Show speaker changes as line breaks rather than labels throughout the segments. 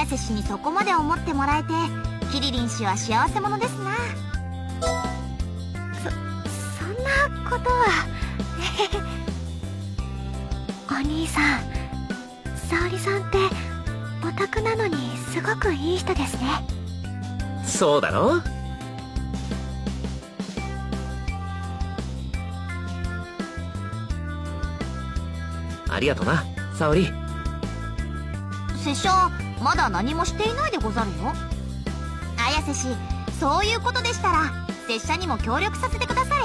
綾瀬氏にそこまで思ってもらえてキリリン氏は幸せ者ですな。
そんなことはお兄さん、沙織さんってオタクなのにすごくいい人ですね。
そうだろ。ありがとな、沙織。
拙者まだ何もしていないでござるよ。綾瀬氏、そういうことでしたら拙者にも協力させてくだされ。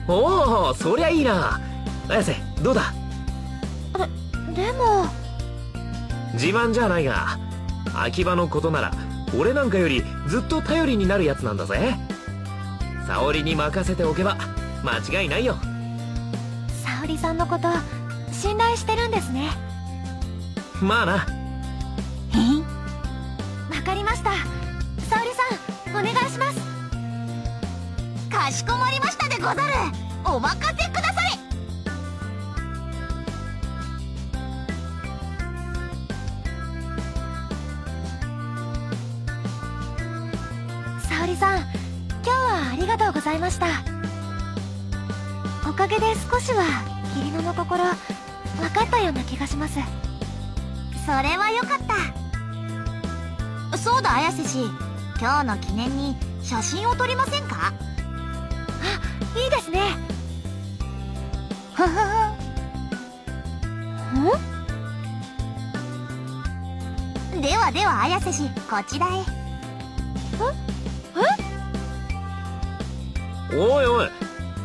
おお、そりゃいいな。綾瀬、どうだ。
でも
自慢じゃないが、秋葉のことなら俺なんかよりずっと頼りになるやつなんだぜ。沙織に任せておけば間違いないよ。
沙織さんのこと信頼してるんですね。
まあな。
わかりました。沙織さん、お願いします。
かしこまりましたでござる。お任せくだされ。
沙織さん、今日はありがとうございました。おかげで少しは霧野の心分かったような気がします。
それはよかった。そうだ綾瀬氏、今日の記念に写真を撮りませんか？
あ、いいですね。
ふふふ。ではでは綾瀬氏、こちらへ。
おいおい、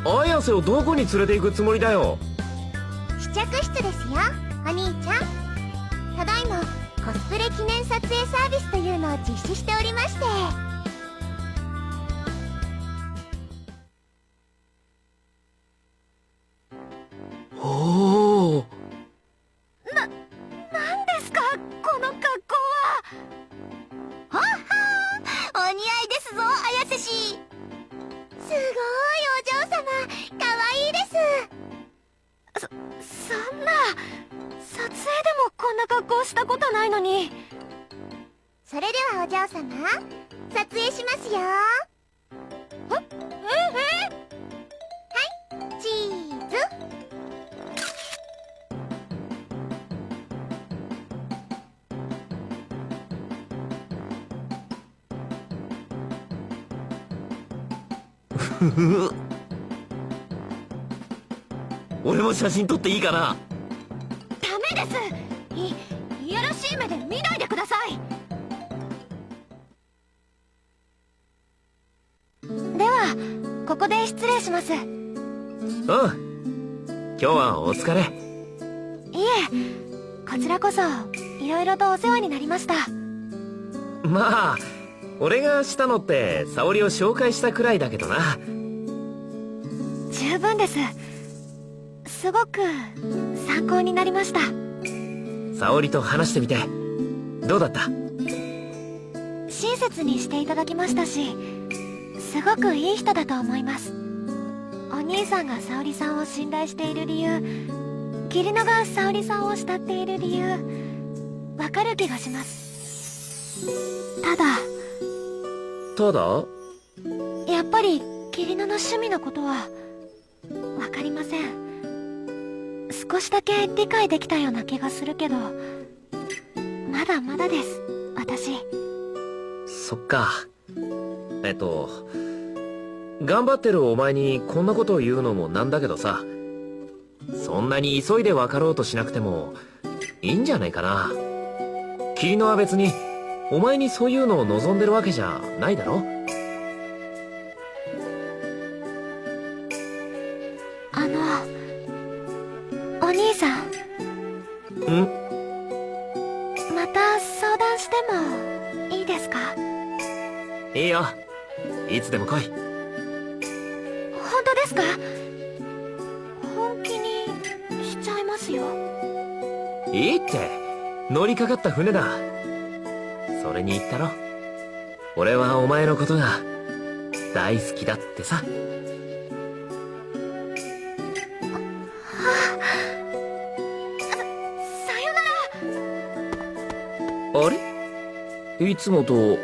綾瀬をどこに連れて行くつもりだよ。
試着室ですよ、お兄ちゃん。ただいまコスプレ記念撮影サービスというのを実施しておりまして。
おお。
なんですかこの格好は。
はっはー、お似合いですぞ綾瀬氏。すごいお嬢様、かわいいです。
そんな、撮影でもこんな格好したことないのに。
それではお嬢様、撮影しますよ。はい、チーズ。
俺も写真撮っていいかな。
ダメです。いやらしい目で見ないでください。ではここで失礼します。
うん、今日はお疲れ。
いえ、こちらこそいろいろとお世話になりました。
まあ俺がしたのって沙織を紹介したくらいだけどな。
十分です。すごく参考になりました。
沙織と話してみてどうだった？
親切にしていただきましたし、すごくいい人だと思います。お兄さんが沙織さんを信頼している理由、霧野が沙織さんを慕っている理由、わかる気がします。ただやっぱり霧野の趣味のことはわかりません。少しだけ理解できたような気がするけど、まだまだです、私。
そっか。頑張ってるお前にこんなことを言うのもなんだけどさ、そんなに急いで分かろうとしなくてもいいんじゃないかな。霧野は別にお前にそういうのを望んでるわけじゃないだろ。
お兄さん、また相談してもいいですか？
いいよ、いつでも来い。
本当ですか？本気にしちゃいますよ。
いいって、乗りかかった船だ。それに言ったろ、俺はお前のことが大好きだってさ。
さよなら。
あれ、いつもと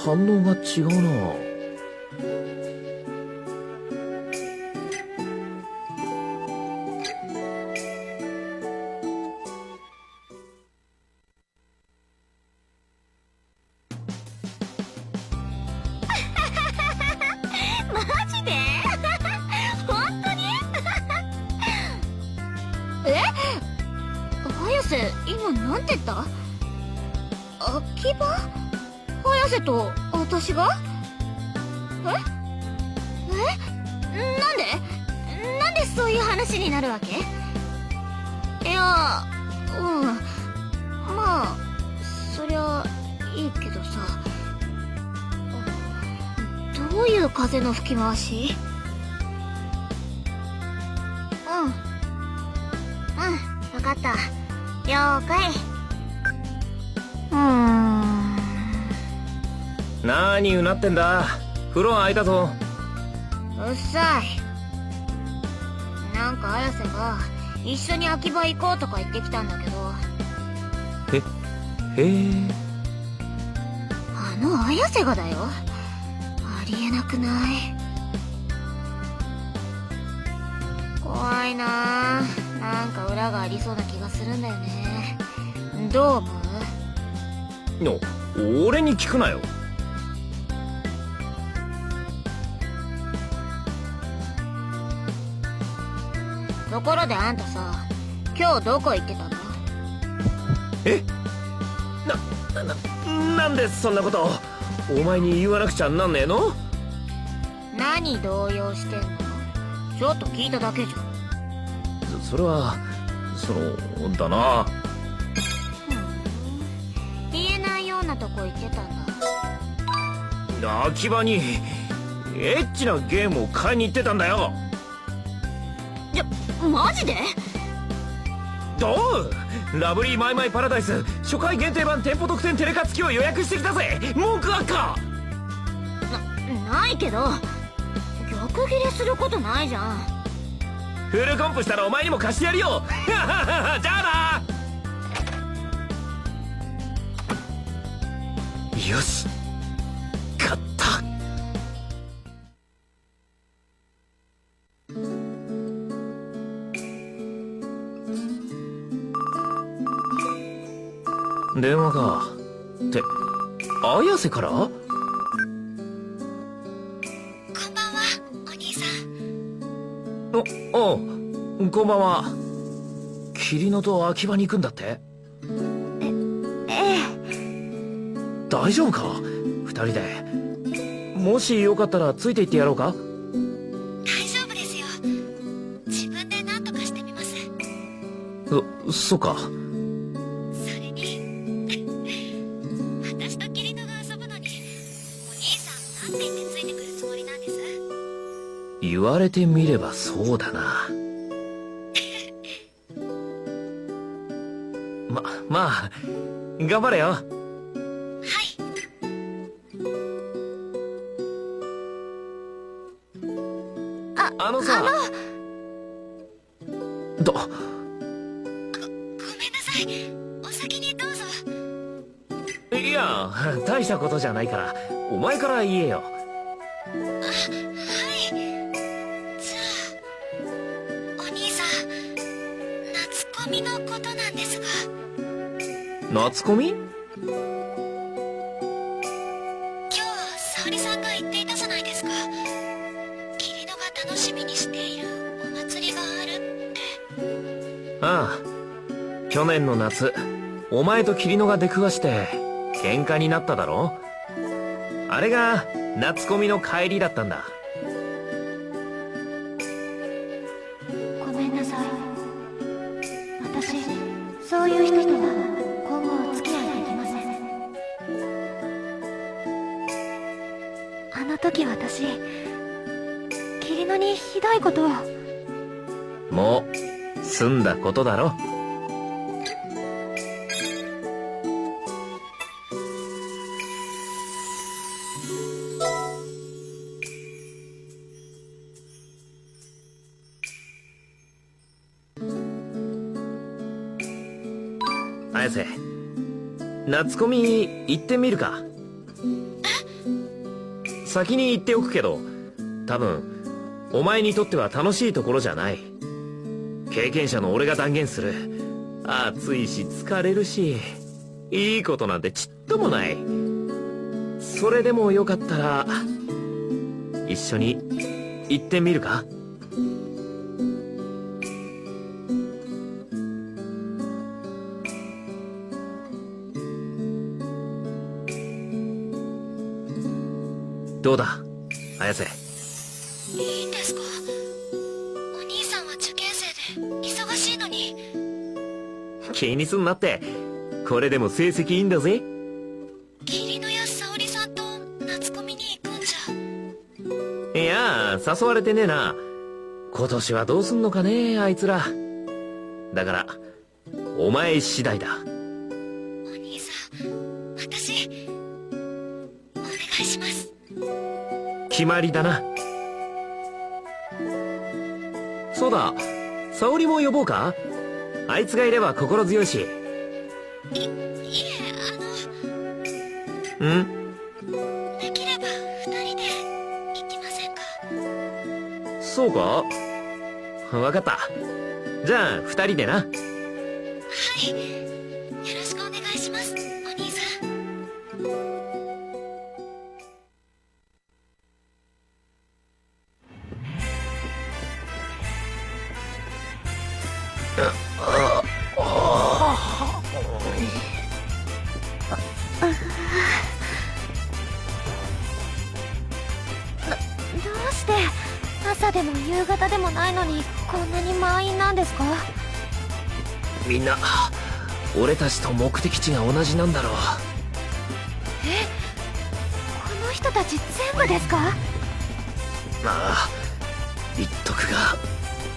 反応が違うな。
マジで本当に綾瀬、今なんて言った？秋葉？綾瀬と私が？なんでそういう話になるわけ？いや、まあそりゃいいけどさ。どういう風の吹き回し？わかった。了解。
何うなってんだ。風呂空いたぞ。
うっさい。なんか綾瀬が一緒に秋葉行こうとか言ってきたんだけど。
へえ。
あの綾瀬がだよ。ありえなくない？怖いなあ。なんか裏がありそうな気がするんだよね。どう思う？
俺に聞くなよ。
ところであんたさ、今日どこ行ってたの？
なんでそんなことお前に言わなくちゃなんねえの？
何動揺してんの？ちょっと聞いただけじゃん。
それはだな。
言えないようなとこ行ってたんだ。
秋葉にエッチなゲームを買いに行ってたんだよ。
マジで？
どう？ラブリーマイマイパラダイス初回限定版店舗特典テレカ付きを予約してきたぜ。文句あっか？
ないけど逆ギレすることないじゃん。
フルコンプしたらお前にも貸してやるよ。じゃあな。よし、勝った。電話か。って綾瀬から？
こんばんは、お兄さん。
おう、こんばんは。霧野と秋葉に行くんだって？大丈夫か？二人で。もしよかったらついて行ってやろうか？
大丈夫ですよ。自分で何とかしてみます。
そうか。
それに私とキリノが遊ぶのにお兄さんなんて言ってついてくるつもりなんです？
言われてみればそうだな。まあ頑張れよ。あのさ。
ごめんなさい。お先にどうぞ。
いや、大したことじゃないからお前から言えよ。
はい。じゃあお兄さん、夏コミのことなんですが。
夏コミ？
今日沙織さんが言っていたじゃないですか。キリノが楽しみにしているお祭りがあるって。
ああ、去年の夏お前と霧野が出くわして喧嘩になっただろ。あれが夏コミの帰りだったんだ。
ごめんなさい。私、そういう人とは今後お付き合いできません。あの時私、キリノにひどいことを。
もう済んだことだろ。綾瀬、夏コミ行ってみるか。先に言っておくけど、多分お前にとっては楽しいところじゃない。経験者の俺が断言する。暑いし疲れるし、いいことなんてちっともない。それでもよかったら一緒に行ってみるか。どうだ綾瀬。
いいんですか？お兄さんは受験生で忙しいのに。
気にすんなって、これでも成績いいんだぜ。
霧の安沙織さんと夏コミに行くんじゃ。
いや誘われてねえな。今年はどうすんのかねあいつら。だからお前次第だ。
お兄さん、私お願いします。
決まりだな。そうだ、沙織も呼ぼうか。あいつがいれば心強いし。
いえ、できれば二人で行きませんか？
そうか、分かった。じゃあ二人でな。
はい、よろしくお願いします、お兄さん。どうして朝でも夕方でもないのにこんなに満員なんですか？
みんな俺たちと目的地が同じなんだろう。
え、この人たち全部ですか？
まあ言っとくが、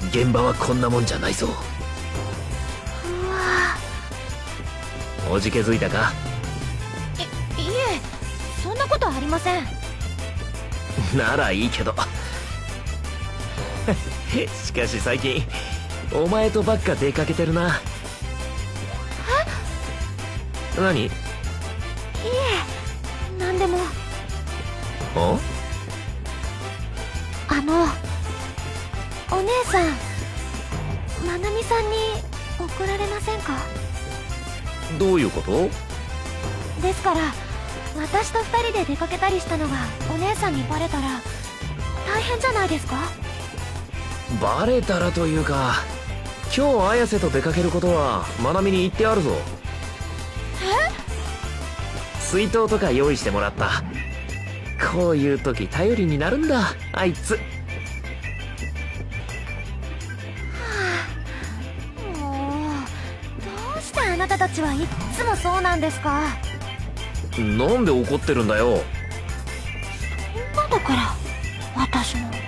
現場はこんなもんじゃないぞ。
うわ
おじけづいたか？
いえ、そんなことありません。
ならいいけどしかし最近お前とばっか出かけてるな。何？
いえ、なんでも。
お
お姉さん、まなみさんに怒られませんか？
どういうこと？
ですから私と二人で出かけたりしたのがお姉さんにバレたら大変じゃないですか？
バレたらというか、今日綾瀬と出かけることはまなみに言ってあるぞ。水筒とか用意してもらった。こういう時頼りになるんだあいつ。
もうどうしてあなたたちはいっつもそうなんですか？
なんで怒ってるんだよ。
そんなだから私の方が。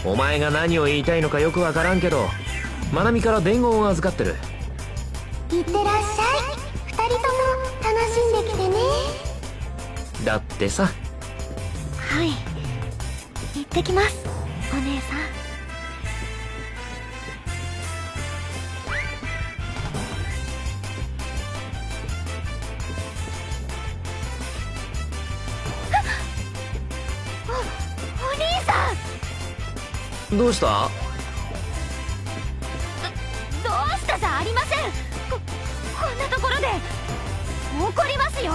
お前が何を言いたいのかよくわからんけど、まなみから伝言を預かってる。
いってらっしゃい。二人とも楽しんできてね。
だってさ。
はい、行ってきます、お姉さん。お兄さん、
どうした？
どうしたじゃありません。こんなところで怒りますよ。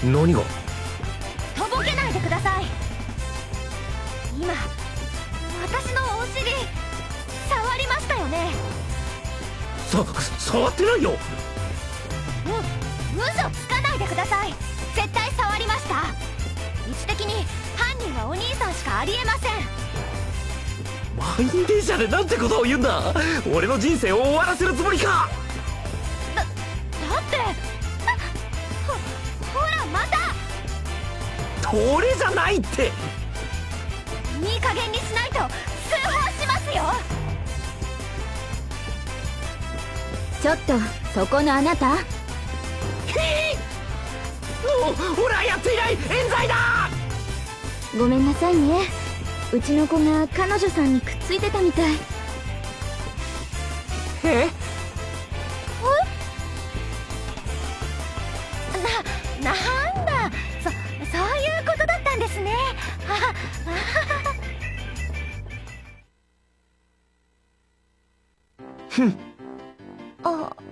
何が？
とぼけないでください。今私のお尻触りましたよね？
触ってないよ。
嘘つかないでください。絶対触りました。位置的に犯人はお兄さんしかありえません。
満員電車でなんてことを言うんだ。俺の人生を終わらせるつもりか。
だってほらまた。
俺じゃないって。
いい加減にしないと通報しますよ。
ちょっとそこのあなた。
俺はやっていない。冤罪だ。
ごめんなさいね。うちの子が彼女さんにくっついてたみたい。
なんだ、そういうことだったんですね。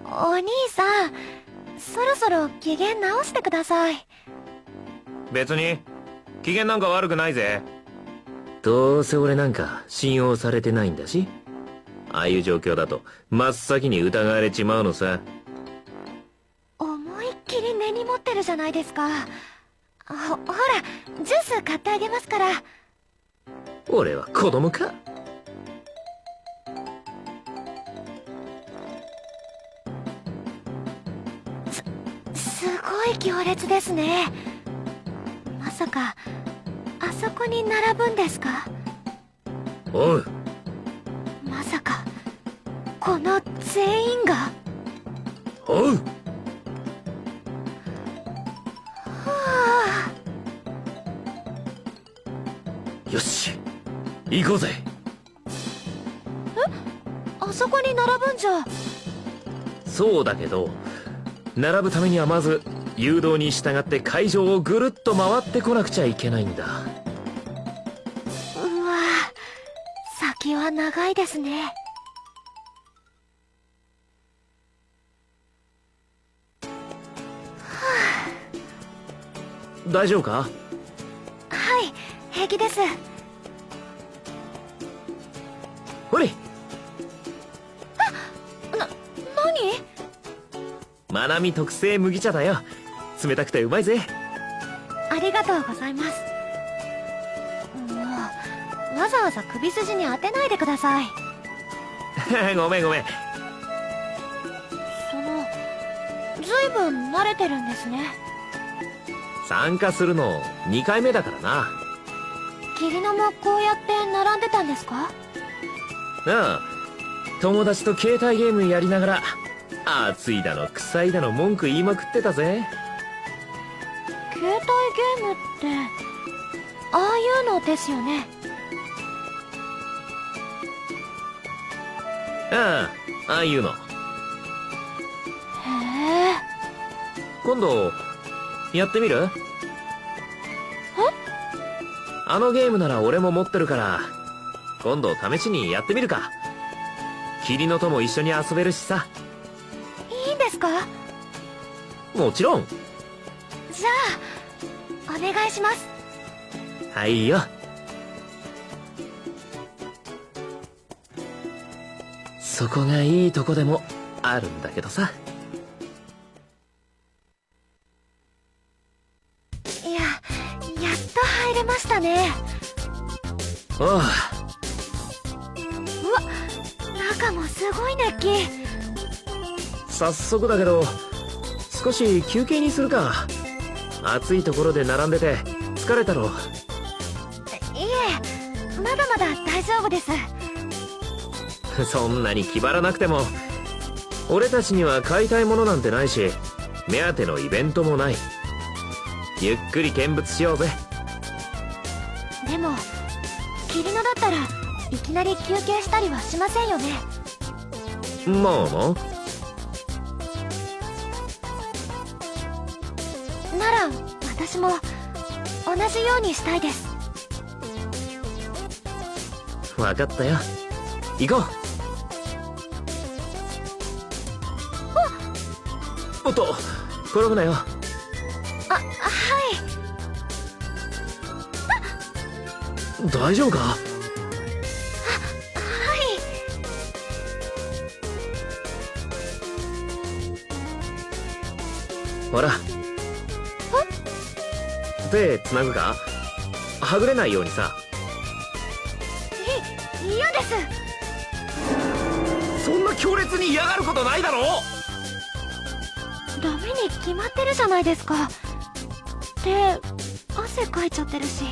お兄さん、そろそろ機嫌直してください。
別に機嫌なんか悪くないぜ。どうせ俺なんか信用されてないんだし、ああいう状況だと真っ先に疑われちまうのさ。
思いっきり根に持ってるじゃないですか。ほら、ジュース買ってあげますから。
俺は子供か。
すごい行列ですね。まさかあそこに並ぶんですか？
おう。
まさかこの全員が。
おう。
は
あ、よし行こうぜ。
あそこに並ぶんじゃ。
そうだけど、並ぶためにはまず誘導に従って会場をぐるっと回ってこなくちゃいけないんだ。
うわ、先は長いですね。
大丈夫か？
はい、平気です。
ほれ。
何？
まなみ特製麦茶だよ。冷たくてうまいぜ。
ありがとうございます。もうわざわざ首筋に当てないでください。
ごめんごめん。
ずいぶん慣れてるんですね。
参加するの2回目だからな。
霧野もこうやって並んでたんですか？
ああ、友達と携帯ゲームやりながら暑いだの臭いだの文句言いまくってたぜ。
携帯ゲームってああいうのですよね。
ああ、ああいうの。
へえ。
今度やってみる？あのゲームなら俺も持ってるから、今度試しにやってみるか。霧野とも一緒に遊べるしさ。
いいんですか？
もちろん。
じゃあお願いします。
はいよ。そこがいいとこでもあるんだけどさ。
いや、やっと入れましたね。
おう。
うわ、中もすごい熱気。
早速だけど少し休憩にするか。暑いところで並んでて疲れたろ。
いえ、まだまだ大丈夫です。
そんなに気張らなくても、俺たちには買いたいものなんてないし、目当てのイベントもない。ゆっくり見物しようぜ。
でも霧野だったらいきなり休憩したりはしませんよね。
まあな。
なら私も同じようにしたいです。
分かったよ。行こう。おっと、転ぶなよ。
はい。
大丈夫か？
はい。
ほら。手つなぐか？はぐれないようにさ。
嫌です。
そんな強烈に嫌がることないだろ。
ダメに決まってるじゃないですか。で、汗かいちゃってるし。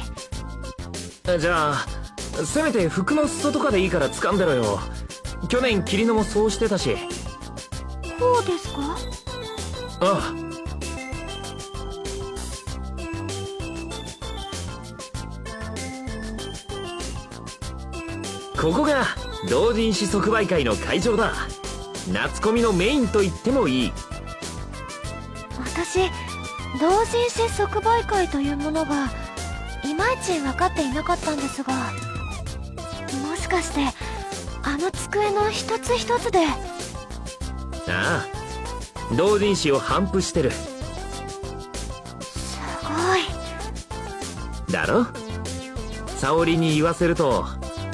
じゃあせめて服の裾とかでいいから掴んでろよ。去年霧野もそうしてたし。
こうですか？
ああ。ここが同人誌即売会の会場だ。夏コミのメインと言ってもいい。
私同人誌即売会というものがいまいち分かっていなかったんですが、もしかしてあの机の一つ一つで。
ああ、同人誌を頒布してる。
すごい。
だろ。沙織に言わせると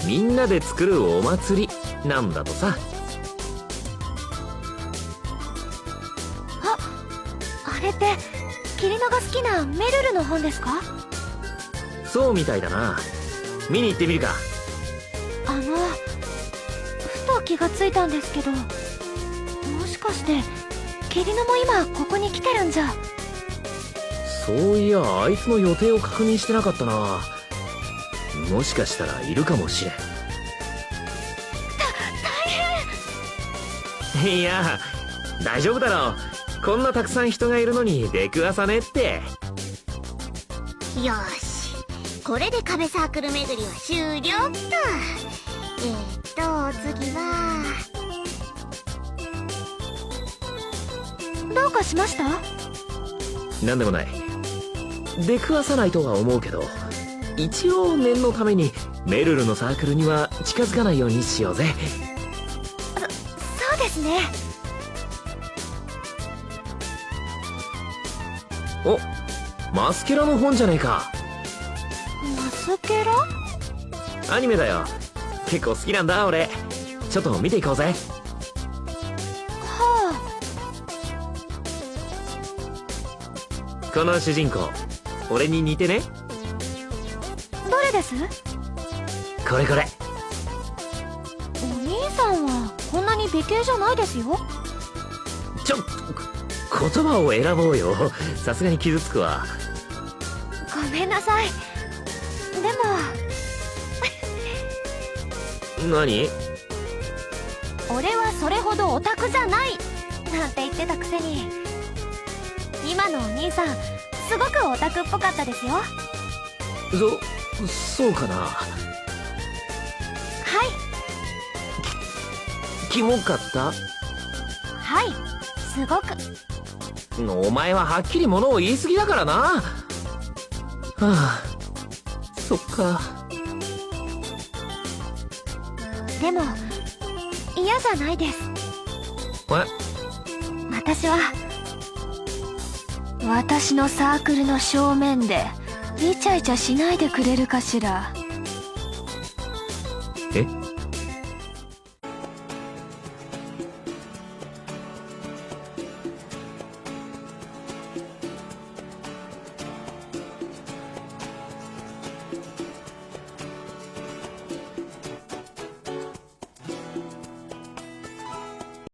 みんなで作るお祭りなんだとさ。
あれってキリノが好きなメルルの本ですか？
そうみたいだな。見に行ってみるか。
ふと気がついたんですけど、もしかしてキリノも今ここに来てるんじゃ。
そういや、あいつの予定を確認してなかったな。もしかしたらいるかもしれん。大変。いや、大丈夫だろう。こんなたくさん人がいるのに出くわさねって。
よし、これで壁サークル巡りは終了っと。次は
どうかしました？
なんでもない。出くわさないとは思うけど、一応念のためにメルルのサークルには近づかないようにしようぜ。
そうですね。
お、マスケラの本じゃねえか。
マスケラ？
アニメだよ。結構好きなんだ俺。ちょっと見ていこうぜ。
は
この主人公、俺に似てね。
あ、どれです？
これこれ。
お兄さんはこんなに美形じゃないですよ。
言葉を選ぼうよ。さすがに傷つくわ。
ごめんなさい。でも
何？
俺はそれほどオタクじゃないなんて言ってたくせに、今のお兄さんすごくオタクっぽかったですよ。
そうかな。
はい。
キモかった？
はい、すごく。
お前ははっきり物を言い過ぎだからな。はあ、そっか。
でも嫌じゃないです。私のサークルの正面でイチャイチャしないでくれるかしら。